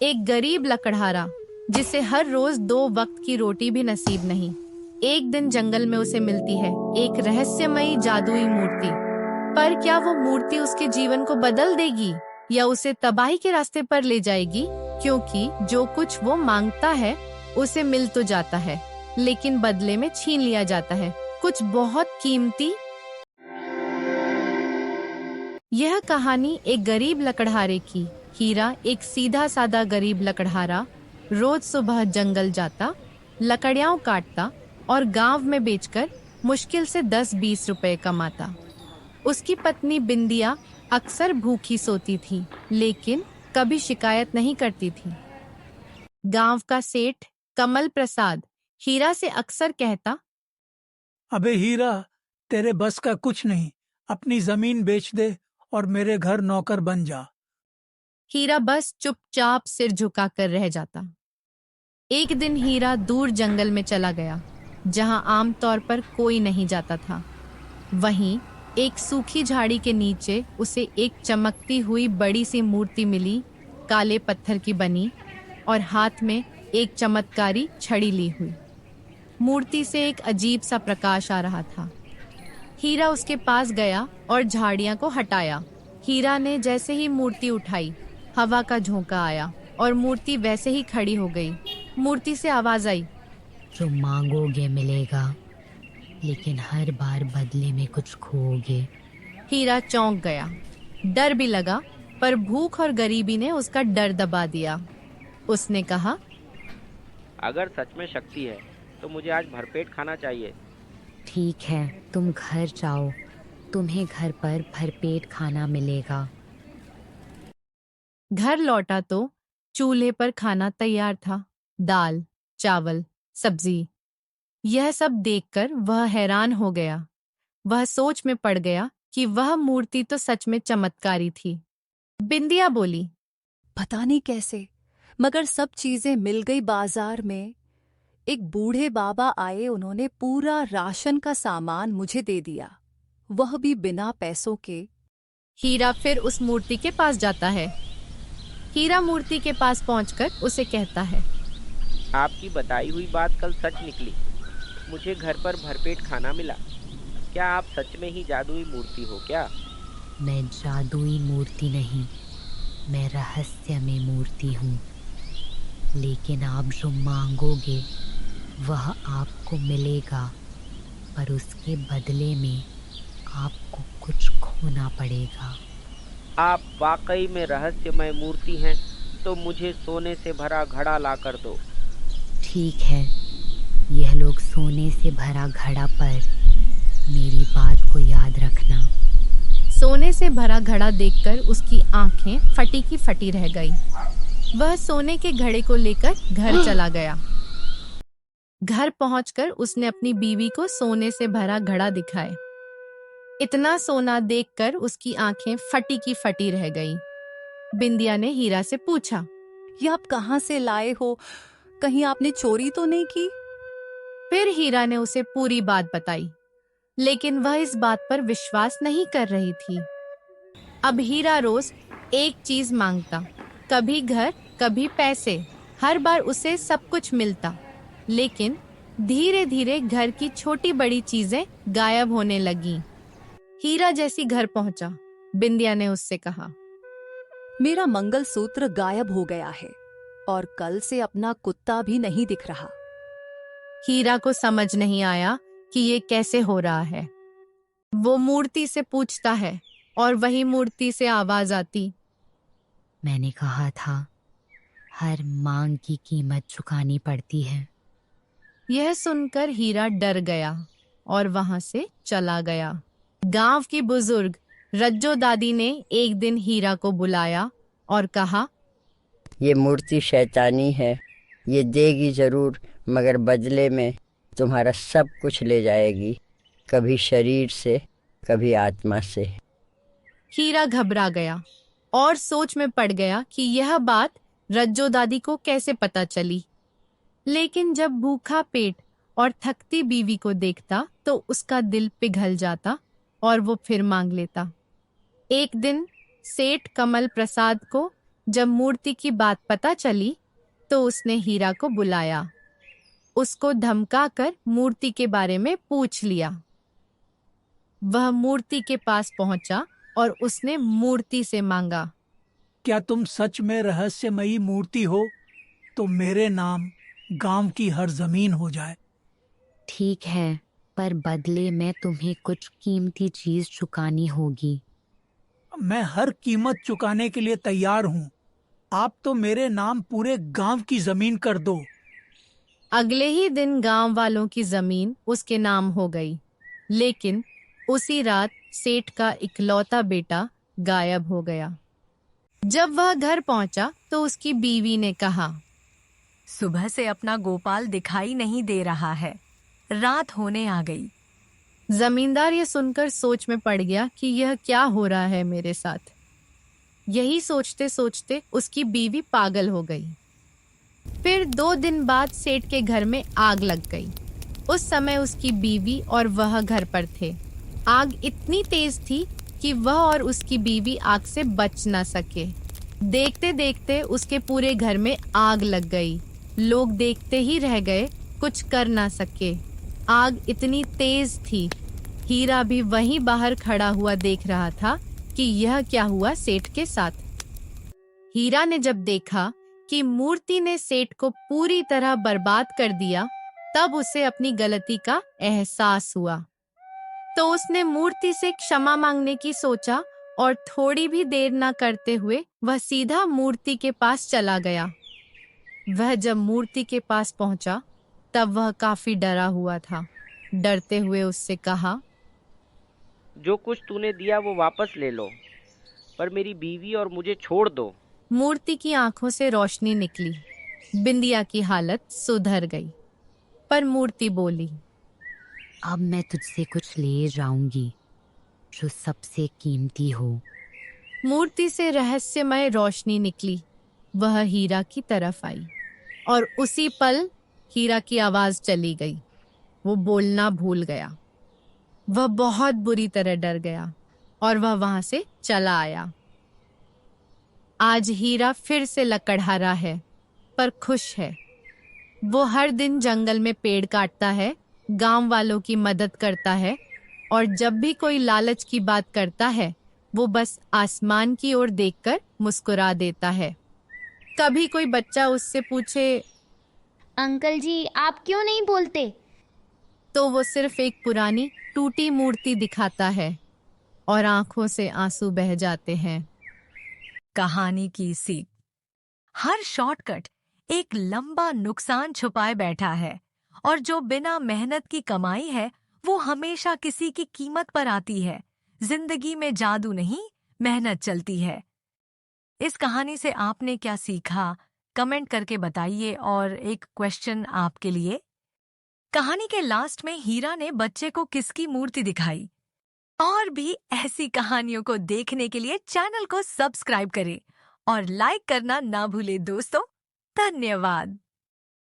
एक गरीब लकड़हारा जिसे हर रोज 2 वक्त की रोटी भी नसीब नहीं, एक दिन जंगल में उसे मिलती है एक रहस्यमयी जादुई मूर्ति। पर क्या वो मूर्ति उसके जीवन को बदल देगी या उसे तबाही के रास्ते पर ले जाएगी? क्योंकि जो कुछ वो मांगता है उसे मिल तो जाता है, लेकिन बदले में छीन लिया जाता है कुछ बहुत कीमती। यह कहानी एक गरीब लकड़हारे की। हीरा एक सीधा साधा गरीब लकड़हारा रोज सुबह जंगल जाता, लकड़ियां काटता और गांव में बेचकर मुश्किल से 10-20 रुपए कमाता। उसकी पत्नी बिंदिया अक्सर भूखी सोती थी, लेकिन कभी शिकायत नहीं करती थी। गांव का सेठ कमल प्रसाद हीरा से अक्सर कहता, अबे हीरा, तेरे बस का कुछ नहीं, अपनी जमीन बेच दे और मेरे घर नौकर बन जा। हीरा बस चुपचाप सिर झुकाकर रह जाता। एक दिन हीरा दूर जंगल में चला गया, जहां आमतौर पर कोई नहीं जाता था। वहीं एक सूखी झाड़ी के नीचे उसे एक चमकती हुई बड़ी सी मूर्ति मिली, काले पत्थर की बनी और हाथ में एक चमत्कारी छड़ी ली हुई। मूर्ति से एक अजीब सा प्रकाश आ रहा था। हीरा उसके पास गया और झाड़ियां को हटाया। हीरा ने जैसे ही मूर्ति उठाई, हवा का झोंका आया और मूर्ति वैसे ही खड़ी हो गई। मूर्ति से आवाज आई, जो मांगोगे मिलेगा, लेकिन हर बार बदले में कुछ खोओगे। हीरा चौंक गया, डर भी लगा, पर भूख और गरीबी ने उसका डर दबा दिया। उसने कहा, अगर सच में शक्ति है तो मुझे आज भरपेट खाना चाहिए। ठीक है, तुम घर जाओ, तुम्हें घर पर भरपेट खाना मिलेगा। घर लौटा तो चूल्हे पर खाना तैयार था, दाल, चावल, सब्जी। यह सब देखकर वह हैरान हो गया। वह सोच में पड़ गया कि वह मूर्ति तो सच में चमत्कारी थी। बिंदिया बोली, पता नहीं कैसे, मगर सब चीजें मिल गई बाजार में। एक बूढ़े बाबा आए, उन्होंने पूरा राशन का सामान मुझे दे दिया, वह भी बिना पैसों के। हीरा फिर उस मूर्ति के पास जाता है। हीरा मूर्ति के पास पहुंचकर उसे कहता है, आपकी बताई हुई बात कल सच निकली। मुझे घर पर भरपेट खाना मिला। क्या आप सच में ही जादुई मूर्ति हो क्या? मैं जादुई मूर्ति नहीं, मैं रहस्य में मूर्ति हूँ। लेकिन आप जो मांगोगे वह आपको मिलेगा, पर उसके बदले में आपको कुछ खोना पड़ेगा। आप वाकई में रहस्यमय मूर्ति हैं, तो मुझे सोने से भरा घड़ा ला कर दो। ठीक है, यह लोग सोने से भरा घड़ा, पर मेरी बात को याद रखना। सोने से भरा घड़ा देखकर उसकी आंखें फटी की फटी रह गई। वह सोने के घड़े को लेकर घर चला गया। घर पहुंचकर उसने अपनी बीवी को सोने से भरा घड़ा दिखाए। इतना सोना देखकर उसकी आंखें फटी की फटी रह गई। बिंदिया ने हीरा से पूछा, ये आप कहाँ से लाए हो? कहीं आपने चोरी तो नहीं की? फिर हीरा ने उसे पूरी बात बताई, लेकिन वह इस बात पर विश्वास नहीं कर रही थी। अब हीरा रोज एक चीज मांगता, कभी घर, कभी पैसे। हर बार उसे सब कुछ मिलता, लेकिन धीरे धीरे घर की छोटी बड़ी चीजें गायब होने लगीं। हीरा जैसी घर पहुंचा, बिंदिया ने उससे कहा, मेरा मंगलसूत्र गायब हो गया है और कल से अपना कुत्ता भी नहीं दिख रहा। हीरा को समझ नहीं आया कि ये कैसे हो रहा है। वो मूर्ति से पूछता है और वही मूर्ति से आवाज आती, मैंने कहा था, हर मांग की कीमत चुकानी पड़ती है। यह सुनकर हीरा डर गया और वहां से चला गया। गांव की बुजुर्ग रज्जो दादी ने एक दिन हीरा को बुलाया और कहा, ये मूर्ति शैतानी है, ये देगी जरूर, मगर बदले में तुम्हारा सब कुछ ले जाएगी, कभी शरीर से, कभी आत्मा से। हीरा घबरा गया और सोच में पड़ गया कि यह बात रज्जो दादी को कैसे पता चली। लेकिन जब भूखा पेट और थकती बीवी को देखता तो उसका दिल पिघल जाता और वो फिर मांग लेता। एक दिन सेठ कमल प्रसाद को जब मूर्ति की बात पता चली तो उसने हीरा को बुलाया, उसको धमकाकर मूर्ति के बारे में पूछ लिया। वह मूर्ति के पास पहुंचा और उसने मूर्ति से मांगा, क्या तुम सच में रहस्यमयी मूर्ति हो तो मेरे नाम गांव की हर जमीन हो जाए। ठीक है, पर बदले में तुम्हें कुछ कीमती चीज चुकानी होगी। मैं हर कीमत चुकाने के लिए तैयार हूँ। आप तो मेरे नाम पूरे गांव की जमीन कर दो। अगले ही दिन गांव वालों की जमीन उसके नाम हो गई, लेकिन उसी रात सेठ का इकलौता बेटा गायब हो गया। जब वह घर पहुंचा तो उसकी बीवी ने कहा, सुबह से अपना गोपाल दिखाई नहीं दे रहा है, रात होने आ गई। जमींदार ये सुनकर सोच में पड़ गया कि यह क्या हो रहा है मेरे साथ। यही सोचते सोचते उसकी बीवी पागल हो गई। फिर 2 दिन बाद सेठ के घर में आग लग गई। उस समय उसकी बीवी और वह घर पर थे। आग इतनी तेज थी कि वह और उसकी बीवी आग से बच न सके। देखते देखते उसके पूरे घर में आग लग गई। लोग देखते ही रह गए, कुछ कर ना सके। आग इतनी तेज थी। हीरा भी वहीं बाहर खड़ा हुआ देख रहा था कि यह क्या हुआ सेठ के साथ। हीरा ने जब देखा कि मूर्ति ने सेठ को पूरी तरह बर्बाद कर दिया, तब उसे अपनी गलती का एहसास हुआ। तो उसने मूर्ति से क्षमा मांगने की सोचा और थोड़ी भी देर न करते हुए वह सीधा मूर्ति के पास चला गया। वह जब मूर्ति के पास पहुंचा तब वह काफी डरा हुआ था। डरते हुए उससे कहा, जो कुछ तूने दिया वो वापस ले लो, पर मेरी बीवी और मुझे छोड़ दो। मूर्ति की आंखों से रोशनी निकली। बिंदिया की हालत सुधर गई, पर मूर्ति बोली, अब मैं तुझसे कुछ ले जाऊंगी जो सबसे कीमती हो। मूर्ति से रहस्यमय रोशनी निकली। वह हीरा की तरफ आई और उसी पल हीरा की आवाज चली गई। वो बोलना भूल गया। वह बहुत बुरी तरह डर गया और वह वहां से चला आया। आज हीरा फिर से लकड़हारा है, पर खुश है। वो हर दिन जंगल में पेड़ काटता है, गांव वालों की मदद करता है, और जब भी कोई लालच की बात करता है वो बस आसमान की ओर देखकर मुस्कुरा देता है। कभी कोई बच्चा उससे पूछे, अंकल जी आप क्यों नहीं बोलते? तो वो सिर्फ एक पुरानी टूटी मूर्ति दिखाता है और आंखों से आंसू बह जाते हैं। कहानी की सीख, हर शॉर्टकट एक लंबा नुकसान छुपाए बैठा है, और जो बिना मेहनत की कमाई है वो हमेशा किसी की कीमत पर आती है। जिंदगी में जादू नहीं, मेहनत चलती है। इस कहानी से आपने क्या सीखा, कमेंट करके बताइए। और एक क्वेश्चन आपके लिए, कहानी के लास्ट में हीरा ने बच्चे को किसकी मूर्ति दिखाई? और भी ऐसी कहानियों को देखने के लिए चैनल को सब्सक्राइब करें और लाइक करना ना भूलें दोस्तों। धन्यवाद।